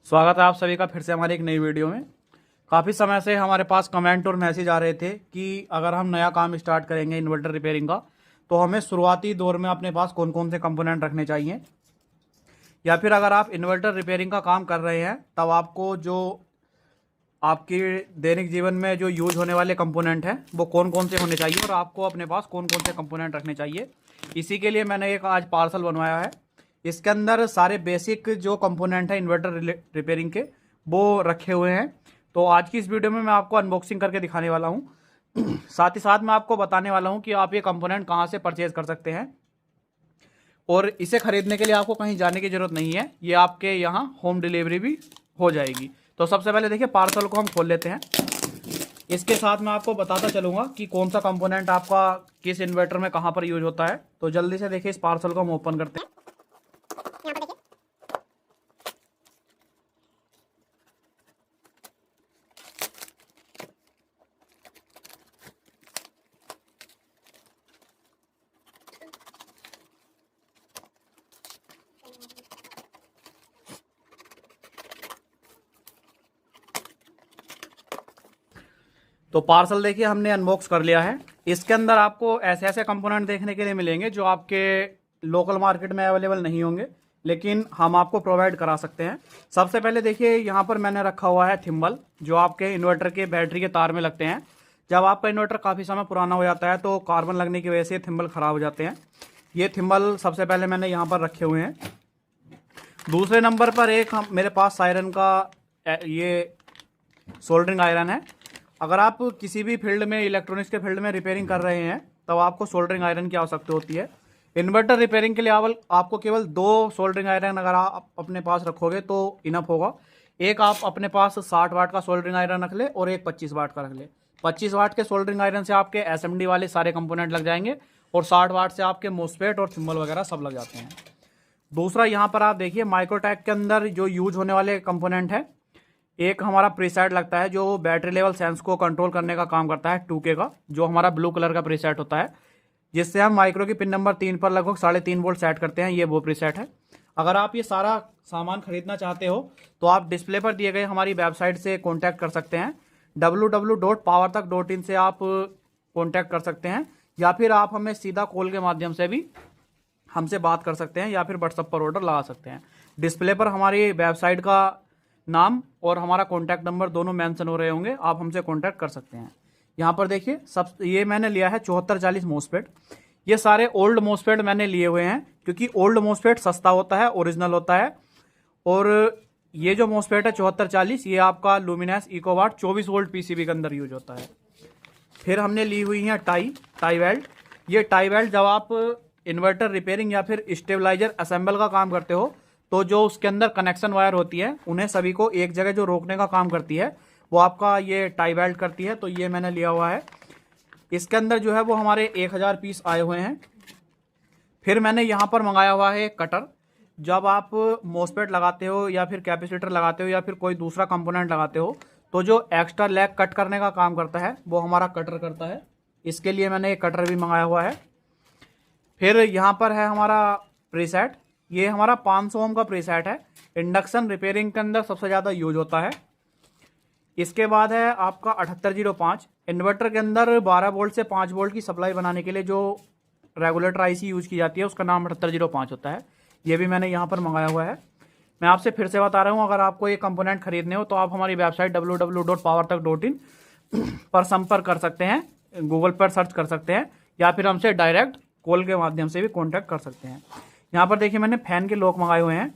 स्वागत है आप सभी का फिर से हमारी एक नई वीडियो में। काफ़ी समय से हमारे पास कमेंट और मैसेज आ रहे थे कि अगर हम नया काम स्टार्ट करेंगे इन्वर्टर रिपेयरिंग का तो हमें शुरुआती दौर में अपने पास कौन कौन से कंपोनेंट रखने चाहिए, या फिर अगर आप इन्वर्टर रिपेयरिंग का काम कर रहे हैं तब आपको जो आपके दैनिक जीवन में जो यूज होने वाले कंपोनेंट हैं वो कौन कौन से होने चाहिए और आपको अपने पास कौन कौन से कंपोनेंट रखने चाहिए। इसी के लिए मैंने एक आज पार्सल बनवाया है। इसके अंदर सारे बेसिक जो कंपोनेंट हैं इन्वर्टर रिपेयरिंग के वो रखे हुए हैं। तो आज की इस वीडियो में मैं आपको अनबॉक्सिंग करके दिखाने वाला हूँ। साथ ही साथ मैं आपको बताने वाला हूँ कि आप ये कंपोनेंट कहाँ से परचेज कर सकते हैं और इसे खरीदने के लिए आपको कहीं जाने की ज़रूरत नहीं है, ये आपके यहाँ होम डिलीवरी भी हो जाएगी। तो सबसे पहले देखिए पार्सल को हम खोल लेते हैं। इसके साथ मैं आपको बताता चलूँगा कि कौन सा कंपोनेंट आपका किस इन्वर्टर में कहाँ पर यूज होता है। तो जल्दी से देखिए इस पार्सल को हम ओपन करते हैं। तो पार्सल देखिए हमने अनबॉक्स कर लिया है। इसके अंदर आपको ऐसे ऐसे कंपोनेंट देखने के लिए मिलेंगे जो आपके लोकल मार्केट में अवेलेबल नहीं होंगे, लेकिन हम आपको प्रोवाइड करा सकते हैं। सबसे पहले देखिए यहाँ पर मैंने रखा हुआ है थिम्बल, जो आपके इन्वर्टर के बैटरी के तार में लगते हैं। जब आपका इन्वर्टर काफ़ी समय पुराना हो जाता है तो कार्बन लगने की वजह से थिम्बल ख़राब हो जाते हैं। ये थिम्बल सबसे पहले मैंने यहाँ पर रखे हुए हैं। दूसरे नंबर पर एक मेरे पास सायरन का ये सोल्डरिंग आयरन है। अगर आप किसी भी फील्ड में इलेक्ट्रॉनिक्स के फील्ड में रिपेयरिंग कर रहे हैं तब आपको सोल्डरिंग आयरन की आवश्यकता होती है। इन्वर्टर रिपेयरिंग के लिए आपको केवल 2 सोल्डरिंग आयरन अगर आप अपने पास रखोगे तो इनफ होगा। एक आप अपने पास 60 वाट का सोल्डरिंग आयरन रख ले और एक 25 वाट का रख ले। 25 वाट के सोल्डरिंग आयरन से आपके एसएमडी वाले सारे कंपोनेंट लग जाएंगे और 60 वाट से आपके मोस्फेट और थिम्बल वगैरह सब लग जाते हैं। दूसरा यहाँ पर आप देखिए माइक्रोटेक के अंदर जो यूज होने वाले कंपोनेंट है, एक हमारा प्रीसेट लगता है जो बैटरी लेवल सेंस को कंट्रोल करने का काम करता है 2K का, जो हमारा ब्लू कलर का प्रीसेट होता है, जिससे हम माइक्रो की पिन नंबर 3 पर लगभग 3.5 वोल्ट सेट करते हैं। ये वो प्रीसेट है। अगर आप ये सारा सामान खरीदना चाहते हो तो आप डिस्प्ले पर दिए गए हमारी वेबसाइट से कॉन्टैक्ट कर सकते हैं। www.powertak.in से आप कॉन्टैक्ट कर सकते हैं, या फिर आप हमें सीधा कॉल के माध्यम से भी हमसे बात कर सकते हैं, या फिर व्हाट्सएप पर ऑर्डर लगा सकते हैं। डिस्प्ले पर हमारी वेबसाइट का नाम और हमारा कॉन्टैक्ट नंबर दोनों मेंशन हो रहे होंगे, आप हमसे कॉन्टैक्ट कर सकते हैं। यहाँ पर देखिए ये मैंने लिया है 7440 मोसफेट। ये सारे ओल्ड मोसफेट मैंने लिए हुए हैं क्योंकि ओल्ड मोसफेट सस्ता होता है, ओरिजिनल होता है। और ये जो मोसफेट है 7440 ये आपका लुमिनस इकोवाट 24 वोल्ट पीसीबी के अंदर यूज होता है। फिर हमने ली हुई है टाई वेल्ड। ये टाई वेल्ड जब आप इन्वर्टर रिपेयरिंग या फिर स्टेबलाइजर असेंबल का काम करते हो तो जो उसके अंदर कनेक्शन वायर होती है उन्हें सभी को एक जगह जो रोकने का काम करती है वो आपका ये टाई वेल्ड करती है। तो ये मैंने लिया हुआ है। इसके अंदर जो है वो हमारे 1000 पीस आए हुए हैं। फिर मैंने यहाँ पर मंगाया हुआ है कटर। जब आप मोसफेट लगाते हो या फिर कैपेसिटर लगाते हो या फिर कोई दूसरा कंपोनेंट लगाते हो तो जो एक्स्ट्रा लैग कट करने का काम करता है वो हमारा कटर करता है। इसके लिए मैंने एक कटर भी मंगाया हुआ है। फिर यहाँ पर है हमारा प्रीसेट। ये हमारा 500 ओम का प्रीसेट है। इंडक्शन रिपेयरिंग के अंदर सबसे ज़्यादा यूज होता है। इसके बाद है आपका 7805। इन्वर्टर के अंदर 12 वोल्ट से 5 वोल्ट की सप्लाई बनाने के लिए जो रेगुलेटर आईसी यूज की जाती है उसका नाम 7805 होता है। ये भी मैंने यहाँ पर मंगाया हुआ है। मैं आपसे फिर से बता रहा हूँ, अगर आपको ये कंपोनेंट खरीदने हो तो आप हमारी वेबसाइट www.powertak.in पर संपर्क कर सकते हैं, गूगल पर सर्च कर सकते हैं, या फिर हमसे डायरेक्ट कॉल के माध्यम से भी कॉन्टैक्ट कर सकते हैं। यहाँ पर देखिए मैंने फैन के लॉक मंगाए हुए हैं।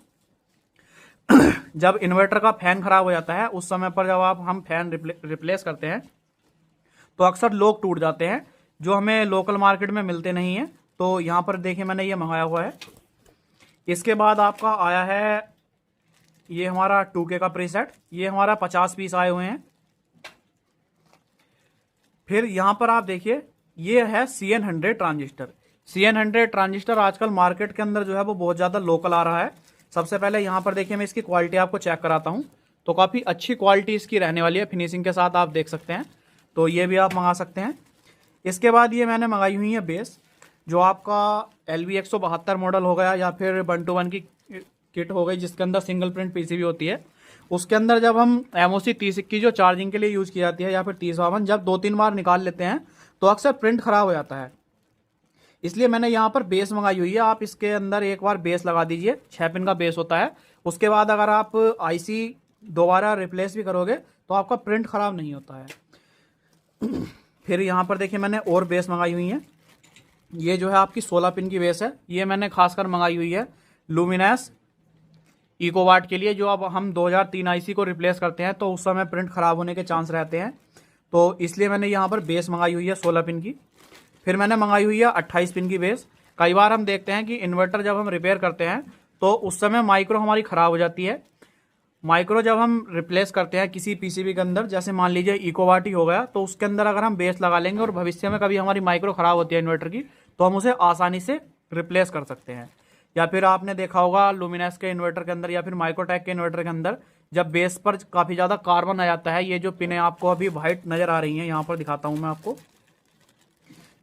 जब इन्वर्टर का फैन खराब हो जाता है उस समय पर जब हम फैन रिप्लेस करते हैं तो अक्सर लॉक टूट जाते हैं जो हमें लोकल मार्केट में मिलते नहीं हैं। तो यहाँ पर देखिए मैंने ये मंगाया हुआ है। इसके बाद आपका आया है ये हमारा 2K का प्रीसेट। ये हमारा 50 पीस आए हुए हैं। फिर यहाँ पर आप देखिए ये है CN100 ट्रांजिस्टर। CN100 ट्रांजिस्टर आजकल मार्केट के अंदर जो है वो बहुत ज़्यादा लोकल आ रहा है। सबसे पहले यहाँ पर देखिए मैं इसकी क्वालिटी आपको चेक कराता हूँ। तो काफ़ी अच्छी क्वालिटी इसकी रहने वाली है, फिनिशिंग के साथ आप देख सकते हैं। तो ये भी आप मंगा सकते हैं। इसके बाद ये मैंने मंगाई हुई है बेस, जो आपका LV172 मॉडल हो गया या फिर 1 to 1 की किट हो गई जिसके अंदर सिंगल प्रिंट पीसीबी होती है, उसके अंदर जब हम MOC 3021 जो चार्जिंग के लिए यूज की जाती है या फिर 3052 जब 2-3 बार निकाल लेते हैं तो अक्सर प्रिंट खराब हो जाता है। इसलिए मैंने यहाँ पर बेस मंगाई हुई है। आप इसके अंदर एक बार बेस लगा दीजिए, 6 पिन का बेस होता है। उसके बाद अगर आप IC दोबारा रिप्लेस भी करोगे तो आपका प्रिंट खराब नहीं होता है। फिर यहाँ पर देखिए मैंने और बेस मंगाई हुई है। ये जो है आपकी 16 पिन की बेस है। ये मैंने खासकर मंगाई हुई है लुमिनस इकोवाट के लिए। जो अब हम 2003 IC को रिप्लेस करते हैं तो उस समय प्रिंट खराब होने के चांस रहते हैं, तो इसलिए मैंने यहाँ पर बेस मंगाई हुई है 16 पिन की। फिर मैंने मंगाई हुई है 28 पिन की बेस। कई बार हम देखते हैं कि इन्वर्टर जब हम रिपेयर करते हैं तो उस समय माइक्रो हमारी ख़राब हो जाती है। माइक्रो जब हम रिप्लेस करते हैं किसी PCB के अंदर, जैसे मान लीजिए इकोवाट ही हो गया, तो उसके अंदर अगर हम बेस लगा लेंगे और भविष्य में कभी हमारी माइक्रो ख़राब होती है इन्वर्टर की, तो हम उसे आसानी से रिप्लेस कर सकते हैं। या फिर आपने देखा होगा लुमिनस के इन्वर्टर के अंदर या फिर माइक्रोटेक के इन्वर्टर के अंदर जब बेस पर काफ़ी ज़्यादा कार्बन आ जाता है, ये जो पिनें आपको अभी वाइट नज़र आ रही हैं, यहाँ पर दिखाता हूँ मैं आपको,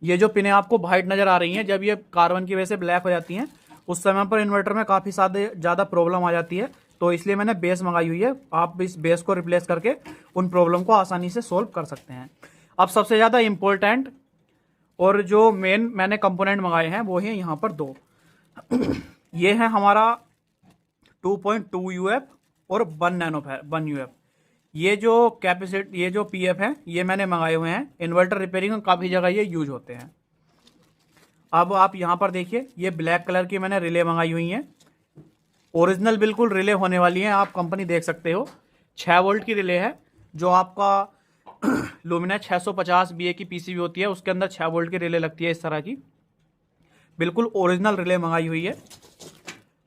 ये जो पिनें आपको वाइट नज़र आ रही हैं, जब ये कार्बन की वजह से ब्लैक हो जाती हैं उस समय पर इन्वर्टर में काफ़ी ज़्यादा प्रॉब्लम आ जाती है। तो इसलिए मैंने बेस मंगाई हुई है। आप इस बेस को रिप्लेस करके उन प्रॉब्लम को आसानी से सोल्व कर सकते हैं। अब सबसे ज़्यादा इम्पोर्टेंट और जो मेन मैंने कंपोनेंट मंगाए हैं वो हैं यहाँ पर 2। ये है हमारा 2.2 UF और 1 UF। ये जो कैपेसिटी, ये जो PF है, ये मैंने मंगाए हुए हैं। इन्वर्टर रिपेयरिंग में काफ़ी जगह ये यूज होते हैं। अब आप यहाँ पर देखिए, ये ब्लैक कलर की मैंने रिले मंगाई हुई हैं। ओरिजिनल बिल्कुल रिले होने वाली हैं, आप कंपनी देख सकते हो। 6 वोल्ट की रिले है। जो आपका लुमिनस 650 BA की PCB होती है उसके अंदर 6 वोल्ट की रिले लगती है इस तरह की। बिल्कुल ओरिजिनल रिले मंगाई हुई है।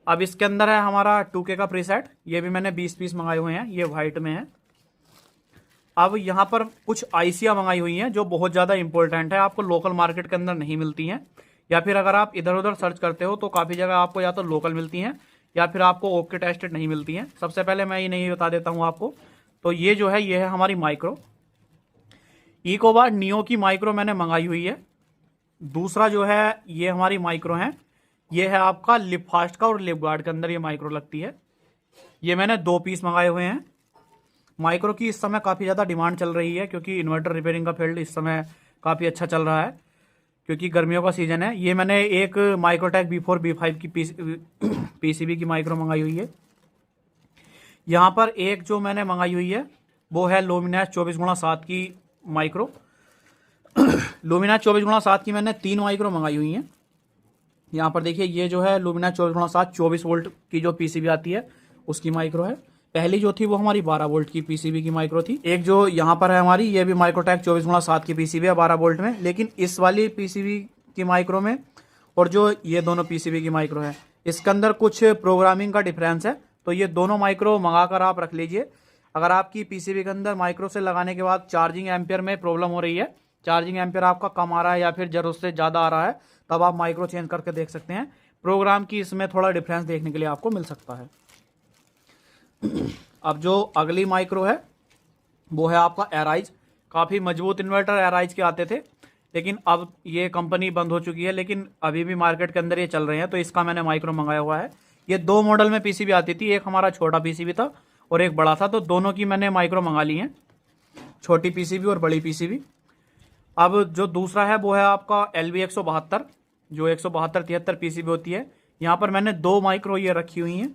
अब इसके अंदर है हमारा 2K का प्रीसेट। ये भी मैंने 20 पीस मंगाए हुए हैं, ये वाइट में है। अब यहाँ पर कुछ आईसियाँ मंगाई हुई हैं जो बहुत ज़्यादा इंपॉर्टेंट है, आपको लोकल मार्केट के अंदर नहीं मिलती हैं, या फिर अगर आप इधर उधर सर्च करते हो तो काफ़ी जगह आपको या तो लोकल मिलती हैं या फिर आपको ओके टेस्टेड नहीं मिलती हैं। सबसे पहले मैं ये नहीं बता देता हूँ आपको। तो ये जो है ये है हमारी माइक्रो इकोवाट नियो की माइक्रो मैंने मंगाई हुई है। दूसरा जो है ये हमारी माइक्रो है, ये है आपका लिप फास्ट का और लिप गार्ड के अंदर ये माइक्रो लगती है। ये मैंने 2 पीस मंगाए हुए हैं। माइक्रो की इस समय काफ़ी ज़्यादा डिमांड चल रही है क्योंकि इन्वर्टर रिपेयरिंग का फील्ड इस समय काफ़ी अच्छा चल रहा है क्योंकि गर्मियों का सीज़न है। ये मैंने एक माइक्रोटेक B4 B5 की PCB की माइक्रो मंगाई हुई है। यहाँ पर एक जो मैंने मंगाई हुई है वो है लुमिनस 24x7 की माइक्रो। लुमिनस 24x7 की मैंने 3 माइक्रो मंगाई हुई हैं। यहाँ पर देखिए, ये जो है लुमिनस 24x7 24 वोल्ट की जो PCB आती है उसकी माइक्रो है। पहली जो थी वो हमारी 12 वोल्ट की PCB की माइक्रो थी। एक जो यहाँ पर है हमारी, ये भी माइक्रोटेक 24x7 की PCB है 12 वोल्ट में, लेकिन इस वाली PCB की माइक्रो में और जो ये दोनों PCB की माइक्रो है इसके अंदर कुछ प्रोग्रामिंग का डिफरेंस है। तो ये दोनों माइक्रो मंगा कर आप रख लीजिए। अगर आपकी PCB के अंदर माइक्रो से लगाने के बाद चार्जिंग एम्पियर में प्रॉब्लम हो रही है, चार्जिंग एम्पियर आपका कम आ रहा है या फिर जरूरत से ज़्यादा आ रहा है, तब आप माइक्रो चेंज करके देख सकते हैं। प्रोग्राम की इसमें थोड़ा डिफरेंस देखने के लिए आपको मिल सकता है। अब जो अगली माइक्रो है वो है आपका एराइज। काफ़ी मजबूत इन्वर्टर एराइज के आते थे, लेकिन अब ये कंपनी बंद हो चुकी है, लेकिन अभी भी मार्केट के अंदर ये चल रहे हैं। तो इसका मैंने माइक्रो मंगाया हुआ है। ये 2 मॉडल में PCB आती थी, एक हमारा छोटा PCB था और एक बड़ा था, तो दोनों की मैंने माइक्रो मंगा ली हैं, छोटी PCB और बड़ी PCB। अब जो दूसरा है वो है आपका LV 172, जो 172-73 PCB होती है। यहाँ पर मैंने 2 माइक्रो ये रखी हुई हैं।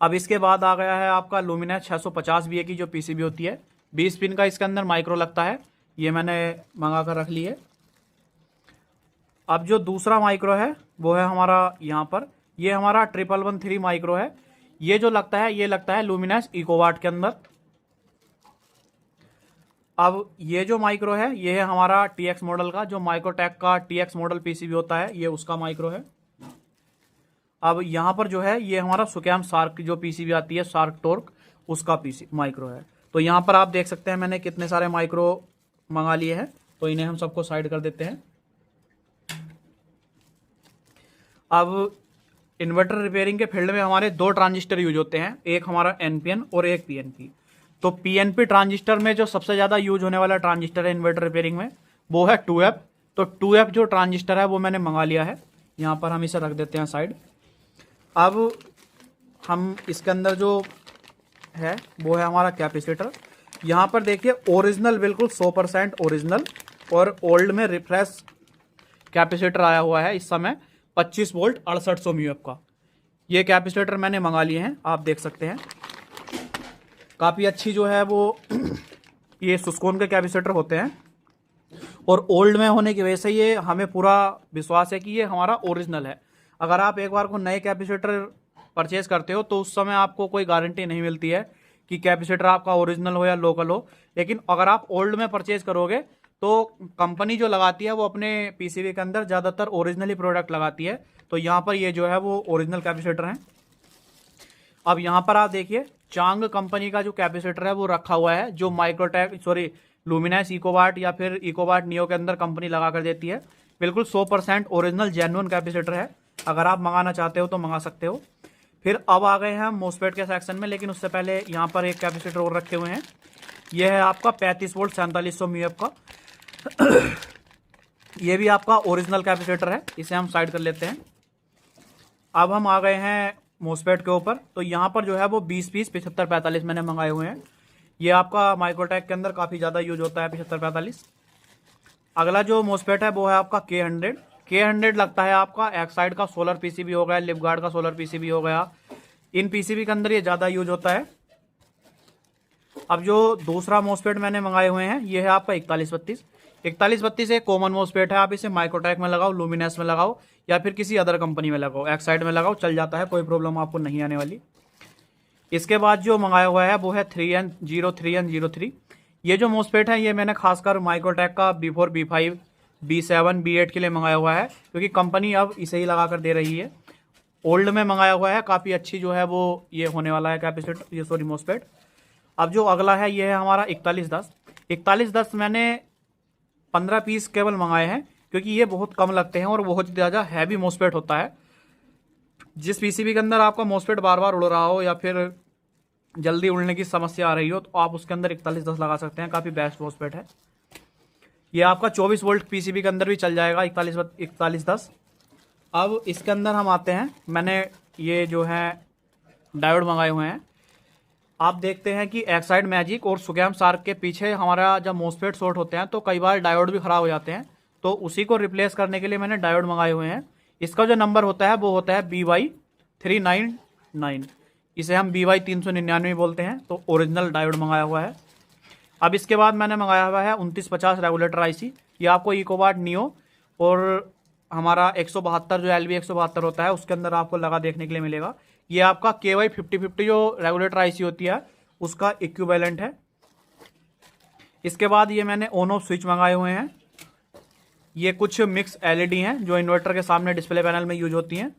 अब इसके बाद आ गया है आपका लुमिनस 650 BA की जो PCB होती है, 20 पिन का इसके अंदर माइक्रो लगता है, ये मैंने मंगा कर रख ली है। अब जो दूसरा माइक्रो है वो है हमारा यहाँ पर, ये हमारा 1113 माइक्रो है। ये जो लगता है ये लगता है लुमिनस इकोवाट के अंदर। अब ये जो माइक्रो है ये है हमारा TX मॉडल का, जो माइक्रोटेक का TX मॉडल PCB होता है, ये उसका माइक्रो है। अब यहाँ पर जो है ये हमारा सुकैम सार्क की जो PCB आती है, सार्क टॉर्क, उसका माइक्रो है। तो यहाँ पर आप देख सकते हैं मैंने कितने सारे माइक्रो मंगा लिए हैं। तो इन्हें हम सबको साइड कर देते हैं। अब इन्वर्टर रिपेयरिंग के फील्ड में हमारे 2 ट्रांजिस्टर यूज होते हैं, एक हमारा NPN और एक PNP। तो PNP ट्रांजिस्टर में जो सबसे ज़्यादा यूज होने वाला ट्रांजिस्टर है इन्वर्टर रिपेयरिंग में वो है 2F। तो 2F जो ट्रांजिस्टर है वो मैंने मंगा लिया है। यहाँ पर हम इसे रख देते हैं साइड। अब हम इसके अंदर जो है वो है हमारा कैपेसिटर। यहाँ पर देखिए ओरिजिनल, बिल्कुल 100% ओरिजिनल और ओल्ड में रिफ्रेश कैपेसिटर आया हुआ है इस समय 25 वोल्ट 6800 म्यूएफ का। ये कैपेसिटर मैंने मंगा लिए हैं, आप देख सकते हैं। काफ़ी अच्छी जो है वो ये सुस्कोन के कैपेसिटर होते हैं और ओल्ड में होने की वजह से ये हमें पूरा विश्वास है कि ये हमारा ओरिजिनल है। अगर आप एक बार को नए कैपेसिटर परचेज करते हो तो उस समय आपको कोई गारंटी नहीं मिलती है कि कैपेसिटर आपका ओरिजिनल हो या लोकल हो, लेकिन अगर आप ओल्ड में परचेज करोगे तो कंपनी जो लगाती है वो अपने पीसीबी के अंदर ज़्यादातर ओरिजिनली प्रोडक्ट लगाती है। तो यहाँ पर ये जो है वो ओरिजिनल कैपेसिटर हैं। अब यहाँ पर आप देखिए चांग कंपनी का जो कैपेसिटर है वो रखा हुआ है, जो माइक्रोटेक लुमिनस इकोवाट या फिर इकोवाट नियो के अंदर कंपनी लगा कर देती है। बिल्कुल 100% ओरिजिनल जेन्युइन कैपेसिटर है। अगर आप मंगाना चाहते हो तो मंगा सकते हो। फिर अब आ गए हैं हम मोस्फेट के सेक्शन में, लेकिन उससे पहले यहाँ पर एक कैपेसिटर और रखे हुए हैं। यह है आपका 35 वोल्ट 4700 म्यूएफ का। ये भी आपका ओरिजिनल कैपेसिटर है, इसे हम साइड कर लेते हैं। अब हम आ गए हैं मोस्फेट के ऊपर। तो यहाँ पर जो है वो 20 पीस 7545 मैंने मंगाए हुए हैं। ये आपका माइक्रोटेक के अंदर काफ़ी ज़्यादा यूज होता है 7545। अगला जो मोस्फेट है वो है आपका K100 लगता है आपका एक्साइड का सोलर पीसीबी हो गया, लिपगार्ड का सोलर पीसीबी हो गया। इन पीसीबी के अंदर ये ज़्यादा यूज होता है। अब जो दूसरा मोस्फेट मैंने मंगाए हुए हैं ये है आपका 4132 एक कॉमन मोस्फेट है। आप इसे माइक्रोटेक में लगाओ, लुमिनस में लगाओ या फिर किसी अदर कंपनी में लगाओ, एक्साइड में लगाओ, चल जाता है, कोई प्रॉब्लम आपको नहीं आने वाली। इसके बाद जो मंगाया हुआ है वो है 3N03N03। ये जो मोस्फेट है ये मैंने खासकर माइक्रोटेक का B4 B5 B7 B8 के लिए मंगाया हुआ है, क्योंकि कंपनी अब इसे ही लगा कर दे रही है। ओल्ड में मंगाया हुआ है, काफ़ी अच्छी जो है वो ये होने वाला है कैपेसिटर, ये मोस्फेट। अब जो अगला है ये है हमारा 4110 मैंने 15 पीस केवल मंगाए हैं, क्योंकि ये बहुत कम लगते हैं और बहुत ज़्यादा हैवी मोस्फेट होता है। जिस पीसीबी के अंदर आपका मोस्फेट बार बार उड़ रहा हो या फिर जल्दी उड़ने की समस्या आ रही हो तो आप उसके अंदर 4110 लगा सकते हैं, काफ़ी बेस्ट मोस्फेट है। ये आपका 24 वोल्ट पीसीबी के अंदर भी चल जाएगा 4110। अब इसके अंदर हम आते हैं, मैंने ये जो है डायोड मंगाए हुए हैं। आप देखते हैं कि एक्साइड मैजिक और सुगैम सार्क के पीछे हमारा जब मोस्फेट शॉर्ट होते हैं तो कई बार डायोड भी ख़राब हो जाते हैं, तो उसी को रिप्लेस करने के लिए मैंने डायोड मंगाए हुए हैं। इसका जो नंबर होता है वो होता है BY399, इसे हम BY399 बोलते हैं। तो ओरिजिनल डायोड मंगाया हुआ है। अब इसके बाद मैंने मंगाया हुआ है 2950 रेगुलेटर आईसी। ये आपको इकोवाट नियो और हमारा 172 जो LV 172 होता है उसके अंदर आपको लगा देखने के लिए मिलेगा। ये आपका KY 5050 जो रेगुलेटर आईसी होती है उसका इक्विवेलेंट है। इसके बाद ये मैंने ऑन ऑफ स्विच मंगाए हुए हैं। ये कुछ मिक्स LED हैं जो इन्वर्टर के सामने डिस्प्ले पैनल में यूज होती हैं।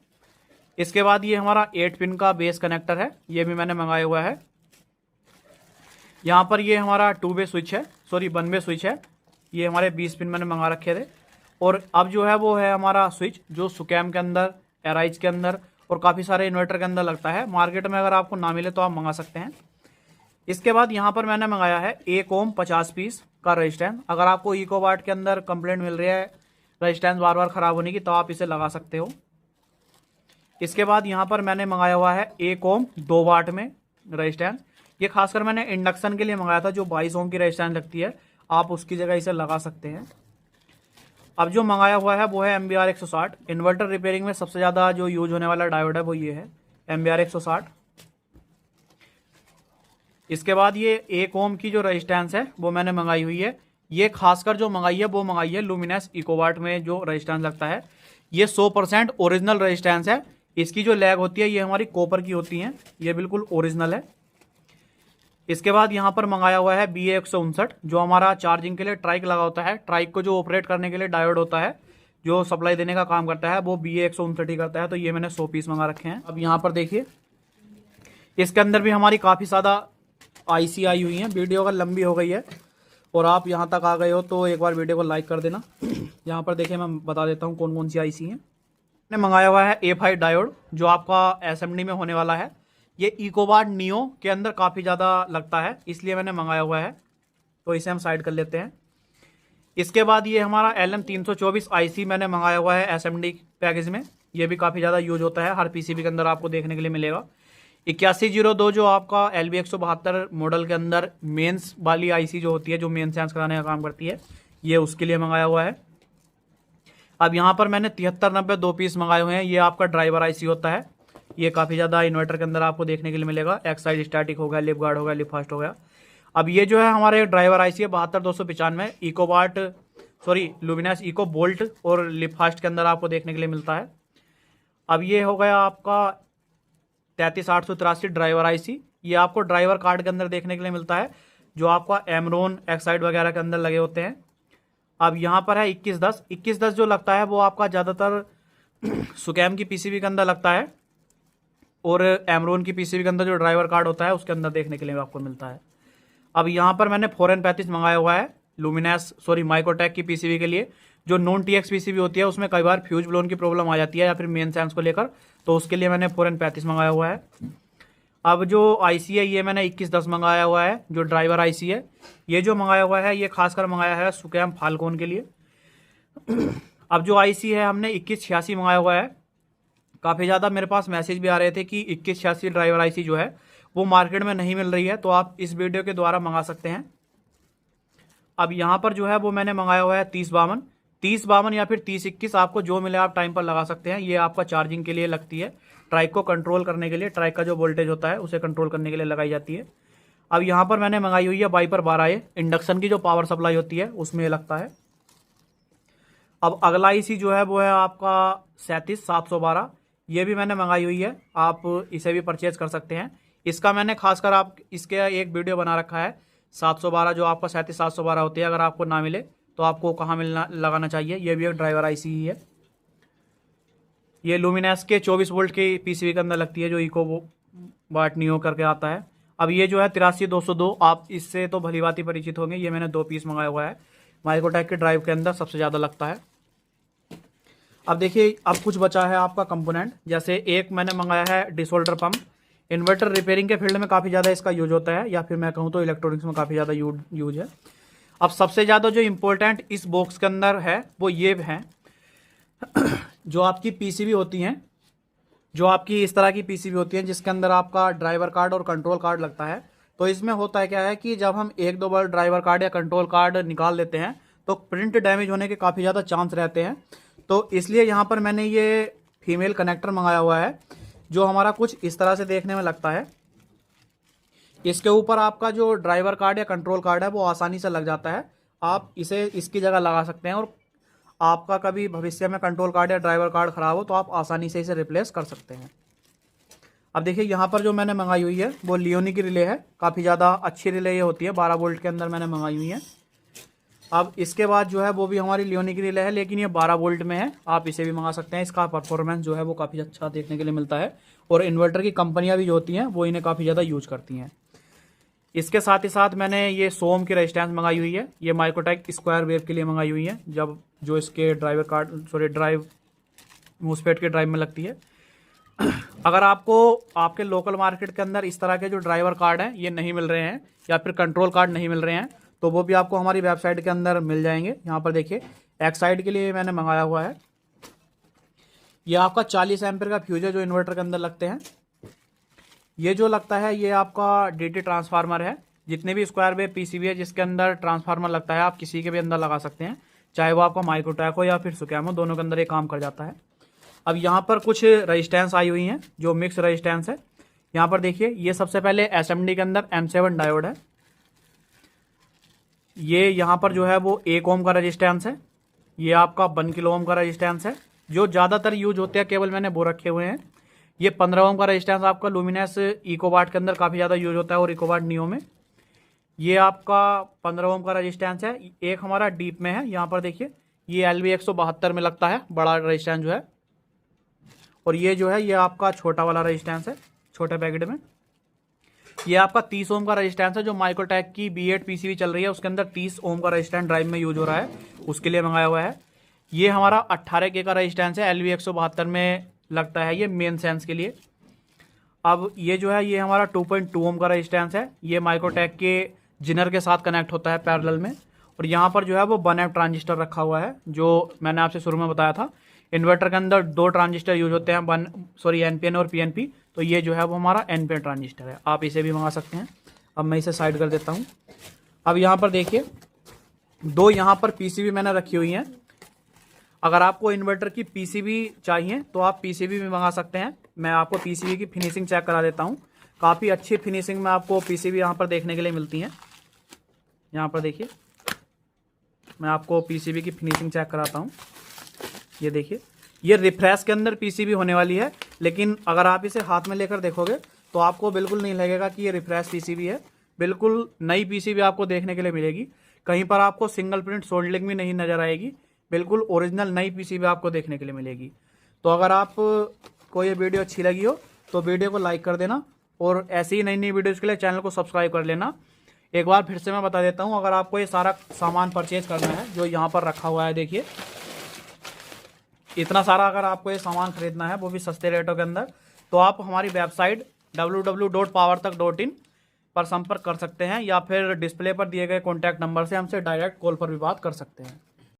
इसके बाद ये हमारा 8 पिन का बेस कनेक्टर है, ये भी मैंने मंगाया हुआ है। यहाँ पर ये हमारा 2-वे स्विच है, 1-वे स्विच है। ये हमारे 20 पिन मैंने मंगा रखे थे। और अब जो है वो है हमारा स्विच जो सुकैम के अंदर, एराइज के अंदर और काफ़ी सारे इन्वर्टर के अंदर लगता है। मार्केट में अगर आपको ना मिले तो आप मंगा सकते हैं। इसके बाद यहाँ पर मैंने मंगाया है 1 ओम 50 पीस का रेजिस्टेंस। अगर आपको इकोवाट के अंदर कंप्लेंट मिल रही है रेजिस्टेंस बार बार ख़राब होने की तो आप इसे लगा सकते हो। इसके बाद यहाँ पर मैंने मंगाया हुआ है 1 ओम 2 वाट में रेजिस्टेंस। ये खासकर मैंने इंडक्शन के लिए मंगाया था, जो 22 ओम की रेजिस्टेंस लगती है, आप उसकी जगह इसे लगा सकते हैं। अब जो मंगाया हुआ है वो है MBR 160। इन्वर्टर रिपेयरिंग में सबसे ज़्यादा जो यूज होने वाला डायोड है वो ये है MBR 160। इसके बाद ये 1 ओम की जो रेजिस्टेंस है वो मैंने मंगाई हुई है। ये खासकर जो मंगाई है वो मंगाई है लुमिनस इकोवाट में जो रेजिस्टेंस लगता है। ये 100% ओरिजिनल रेजिस्टेंस है। इसकी जो लैग होती है ये हमारी कॉपर की होती है, ये बिल्कुल ओरिजिनल है। इसके बाद यहाँ पर मंगाया हुआ है BA 159 जो हमारा चार्जिंग के लिए ट्राइक लगा होता है। ट्राइक को जो ऑपरेट करने के लिए डायोड होता है जो सप्लाई देने का काम करता है वो BA 159 ही करता है। तो ये मैंने 100 पीस मंगा रखे हैं। अब यहाँ पर देखिए इसके अंदर भी हमारी काफ़ी ज़्यादा IC आई हुई हैं। वीडियो अगर लंबी हो गई है और आप यहाँ तक आ गए हो तो एक बार वीडियो को लाइक कर देना। यहाँ पर देखिए मैं बता देता हूँ कौन कौन सी IC हैं। मैंने मंगाया हुआ है A5 डायोड जो आपका SMD में होने वाला है। ये इकोवाट नियो के अंदर काफ़ी ज़्यादा लगता है, इसलिए मैंने मंगाया हुआ है। तो इसे हम साइड कर लेते हैं। इसके बाद ये हमारा LM324 IC मैंने मंगाया हुआ है SMD पैकेज में। ये भी काफ़ी ज़्यादा यूज होता है, हर PCB के अंदर आपको देखने के लिए मिलेगा। 8102 जो आपका LB 172 मॉडल के अंदर मेंस वाली आईसी जो होती है, जो मेन सेंस कराने का काम करती है, ये उसके लिए मंगाया हुआ है। अब यहाँ पर मैंने 7390 2 पीस मंगाए हुए हैं। ये आपका ड्राइवर आईसी होता है। ये काफ़ी ज़्यादा इन्वर्टर के अंदर आपको देखने के लिए मिलेगा। एक साइड स्टैटिक हो गया, लिप गार्ड हो गया, लिप फास्ट हो गया। अब ये जो है हमारे ड्राइवर आईसी है 72295 इकोबार्ट लुमिनस इको बोल्ट और लिप फास्ट के अंदर आपको देखने के लिए मिलता है। अब ये हो गया आपका 33883 ड्राइवर आईसी। ये आपको ड्राइवर कार्ड के अंदर देखने के लिए मिलता है, जो आपका एमरोन एक्साइड वगैरह के अंदर लगे होते हैं। अब यहाँ पर है 2110 जो लगता है वो आपका ज़्यादातर सुकैम की पीसीबी के अंदर लगता है, और एमरोन की पीसीबी के अंदर जो ड्राइवर कार्ड होता है उसके अंदर देखने के लिए आपको मिलता है। अब यहाँ पर मैंने 4N35 मंगाया हुआ है माइक्रोटेक की पीसीबी के लिए। जो नॉन टीएक्स पीसीबी होती है उसमें कई बार फ्यूज ब्लोन की प्रॉब्लम आ जाती है, या फिर मेन सेंस को लेकर, तो उसके लिए मैंने 4N35 मंगाया हुआ है। अब जो आईसी है ये मैंने 2110 मंगाया हुआ है, जो ड्राइवर आईसी है। ये जो मंगाया हुआ है ये खासकर मंगाया है सुकैम फाल्कोन के लिए। अब जो आईसी है हमने 2186 मंगाया हुआ है। काफ़ी ज़्यादा मेरे पास मैसेज भी आ रहे थे कि 2186 ड्राइवर आईसी जो है वो मार्केट में नहीं मिल रही है, तो आप इस वीडियो के द्वारा मंगा सकते हैं। अब यहाँ पर जो है वो मैंने मंगाया हुआ है 3052 या फिर 3021, आपको जो मिले आप टाइम पर लगा सकते हैं। ये आपका चार्जिंग के लिए लगती है, ट्राइक को कंट्रोल करने के लिए, ट्राइक का जो वोल्टेज होता है उसे कंट्रोल करने के लिए लगाई जाती है। अब यहाँ पर मैंने मंगाई हुई है वाइपर 12A, इंडक्शन की जो पावर सप्लाई होती है उसमें लगता है। अब अगला आईसी जो है वो है आपका 37712। ये भी मैंने मंगाई हुई है, आप इसे भी परचेज कर सकते हैं। इसका मैंने खासकर आप इसके एक वीडियो बना रखा है। 712 जो आपका 37712 होती है, अगर आपको ना मिले तो आपको कहाँ मिलना लगाना चाहिए। ये भी एक ड्राइवर आईसी ही है। ये लुमिनस के 24 वोल्ट की पीसीबी के अंदर लगती है, जो इको वाट नियो करके आता है। अब ये जो है 83202, आप इससे तो भली भांति परिचित होंगे। ये मैंने 2 पीस मंगाया हुआ है, माइक्रोटेक के ड्राइव के अंदर सबसे ज़्यादा लगता है। अब देखिए, अब कुछ बचा है आपका कंपोनेंट। जैसे एक मैंने मंगाया है डिसोल्डर पंप। इन्वर्टर रिपेयरिंग के फील्ड में काफ़ी ज़्यादा इसका यूज होता है, या फिर मैं कहूँ तो इलेक्ट्रॉनिक्स में काफ़ी ज़्यादा यूज है। अब सबसे ज़्यादा जो इम्पोर्टेंट इस बॉक्स के अंदर है वो ये है, जो आपकी पीसीबी होती हैं, जो आपकी इस तरह की पीसीबी होती है जिसके अंदर आपका ड्राइवर कार्ड और कंट्रोल कार्ड लगता है। तो इसमें होता है क्या है कि जब हम एक दो बार ड्राइवर कार्ड या कंट्रोल कार्ड निकाल देते हैं तो प्रिंट डैमेज होने के काफ़ी ज़्यादा चांस रहते हैं। तो इसलिए यहाँ पर मैंने ये फीमेल कनेक्टर मंगाया हुआ है, जो हमारा कुछ इस तरह से देखने में लगता है। इसके ऊपर आपका जो ड्राइवर कार्ड या कंट्रोल कार्ड है वो आसानी से लग जाता है। आप इसे इसकी जगह लगा सकते हैं, और आपका कभी भविष्य में कंट्रोल कार्ड या ड्राइवर कार्ड ख़राब हो तो आप आसानी से इसे रिप्लेस कर सकते हैं। अब देखिए, यहाँ पर जो मैंने मंगाई हुई है वो लियोनी की रिले है। काफ़ी ज़्यादा अच्छी रिले ये होती है, 12 वोल्ट के अंदर मैंने मंगाई हुई है। अब इसके बाद जो है वो भी हमारी लियोनी की रिले है, लेकिन ये 12 वोल्ट में है। आप इसे भी मंगा सकते हैं। इसका परफॉर्मेंस जो है वो काफ़ी अच्छा देखने के लिए मिलता है, और इन्वर्टर की कंपनियाँ भी जो होती हैं वो इन्हें काफ़ी ज़्यादा यूज करती हैं। इसके साथ ही साथ मैंने ये सोम की रेजिस्टेंस मंगाई हुई है। ये माइक्रोटेक स्क्वायर वेव के लिए मंगाई हुई है, जब जो इसके ड्राइव मूसफेट के ड्राइव में लगती है। अगर आपको आपके लोकल मार्केट के अंदर इस तरह के जो ड्राइवर कार्ड हैं ये नहीं मिल रहे हैं, या फिर कंट्रोल कार्ड नहीं मिल रहे हैं, तो वो भी आपको हमारी वेबसाइट के अंदर मिल जाएंगे। यहाँ पर देखिए, एक्साइड के लिए मैंने मंगाया हुआ है। ये आपका 40 एम्पीयर का फ्यूज है, जो इन्वर्टर के अंदर लगते हैं। ये जो लगता है ये आपका डीटी ट्रांसफार्मर है। जितने भी स्क्वायर वेव पीसीबी है जिसके अंदर ट्रांसफार्मर लगता है, आप किसी के भी अंदर लगा सकते हैं, चाहे वो आपका माइक्रोटेक हो या फिर सुकैम हो, दोनों के अंदर ये काम कर जाता है। अब यहाँ पर कुछ रेजिस्टेंस आई हुई हैं, जो मिक्स रेजिस्टेंस है। यहाँ पर देखिए, ये सबसे पहले एसएमडी के अंदर M7 डायोड है। ये यहाँ पर जो है वो 1 ओम का रेजिस्टेंस है। ये आपका 1 किलो ओम का रेजिस्टेंस है। जो ज़्यादातर यूज होते हैं केवल मैंने वो रखे हुए हैं। ये 15 ओम का रेजिस्टेंस आपका लुमिनस इकोवाट के अंदर काफ़ी ज़्यादा यूज होता है, और इकोवाट नियो में। ये आपका 15 ओम का रेजिस्टेंस है। एक हमारा डीप में है, यहाँ पर देखिए, ये LB 172 में लगता है, बड़ा रेजिस्टेंस जो है। और ये जो है ये आपका छोटा वाला रेजिस्टेंस है, छोटे पैकेट में। ये आपका 30 ओम का रेजिस्टेंस है, जो माइक्रोटेक की B8 पीसीबी चल रही है उसके अंदर 30 ओम का रेजिस्टेंस ड्राइव में यूज हो रहा है, उसके लिए मंगाया हुआ है। ये हमारा 18K का रेजिस्टेंस है, LB 172 में लगता है, ये मेन सेंस के लिए। अब ये जो है ये हमारा 2.2 ओम का रेजिस्टेंस है। ये माइक्रोटेक के जिनर के साथ कनेक्ट होता है पैरेलल में। और यहाँ पर जो है वो 1 एफ ट्रांजिस्टर रखा हुआ है, जो मैंने आपसे शुरू में बताया था। इन्वर्टर के अंदर 2 ट्रांजिस्टर यूज होते हैं, NPN और PNP। तो ये जो है वो हमारा NPN ट्रांजिस्टर है, आप इसे भी मंगा सकते हैं। अब मैं इसे साइड कर देता हूँ। अब यहाँ पर देखिए 2 यहाँ पर PCB मैंने रखी हुई हैं। अगर आपको इन्वर्टर की PCB चाहिए तो आप PCB भी मंगा सकते हैं। मैं आपको PCB की फिनिशिंग चेक करा देता हूँ। काफ़ी अच्छी फिनिशिंग में आपको PCB यहाँ पर देखने के लिए मिलती हैं। यहाँ पर देखिए मैं आपको PCB की फिनिशिंग चेक कराता हूँ। ये देखिए ये रिफ्रेश के अंदर PCB होने वाली है, लेकिन अगर आप इसे हाथ में लेकर देखोगे तो आपको बिल्कुल नहीं लगेगा कि ये रिफ्रेश PCB है। बिल्कुल नई PCB आपको देखने के लिए मिलेगी। कहीं पर आपको सिंगल प्रिंट सोल्डरिंग भी नहीं नज़र आएगी। बिल्कुल ओरिजिनल नई PCB आपको देखने के लिए मिलेगी। तो अगर आप को ये वीडियो अच्छी लगी हो तो वीडियो को लाइक कर देना और ऐसी ही नई नई वीडियोज़ के लिए चैनल को सब्सक्राइब कर लेना। एक बार फिर से मैं बता देता हूँ, अगर आपको ये सारा सामान परचेज करना है जो यहाँ पर रखा हुआ है, देखिए इतना सारा अगर आपको ये सामान खरीदना है वो भी सस्ते रेटों के अंदर, तो आप हमारी वेबसाइट www.powertak.in पर संपर्क कर सकते हैं या फिर डिस्प्ले पर दिए गए कॉन्टैक्ट नंबर से हमसे डायरेक्ट कॉल पर भी बात कर सकते हैं।